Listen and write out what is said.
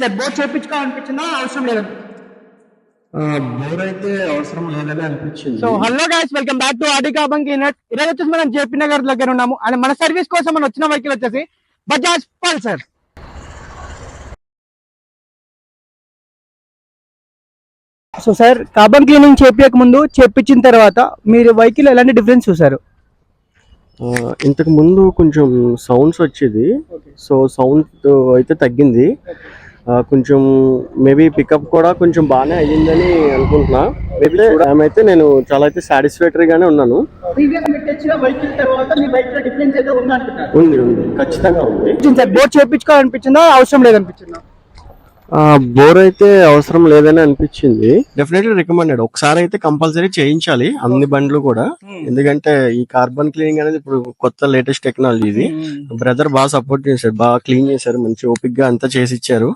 Sir bore చేయించుకోవాలనిపించిందా అవసరం లేదా? Bore అయితే అవసరం లేదని అనిపించింది. So hello guys, welcome back to Audi carbon cleaner. ఈరోజు వచ్చేసి మనం జేపీ నగర్ దగ్గర ఉన్నాము అండ్ మన సర్వీస్ కోసం మనం వచ్చిన వెహికల్ వచ్చేసి Bajaj Pulsar. So sir, carbon cleaning చేపించక ముందు చేపించిన తర్వాత మీరు వెహికల్ ఎలాంటి డిఫరెన్స్ చూసారు? ఇంతకు ముందు కొంచెం సౌండ్స్ వచ్చేది, సో సౌండ్ అయితే తగ్గింది. కొంచెం మేబీ పికప్ కూడా కొంచెం బాగానే అయ్యిందని అనుకుంటున్నా. అయితే నేను చాలా అయితే సాటిస్ఫాక్టరీగానే ఉన్నాను. ఉంది ఖచ్చితంగా ఉంది. బోర్ చేయించుకోవాలనిపించిందా అవసరం లేదనిపించిందా? బోర్ అయితే అవసరం లేదని అనిపించింది. Definitely recommended. ఒకసారి అయితే కంపల్సరీ చేయించాలి అన్ని బండ్లు కూడా, ఎందుకంటే ఈ కార్బన్ క్లీనింగ్ అనేది ఇప్పుడు కొత్త లేటెస్ట్ టెక్నాలజీ. ఇది బ్రదర్ బాగా సపోర్ట్ చేశారు, బాగా క్లీన్ చేశారు, మంచి ఓపిక్ గా అంతా చేసి ఇచ్చారు.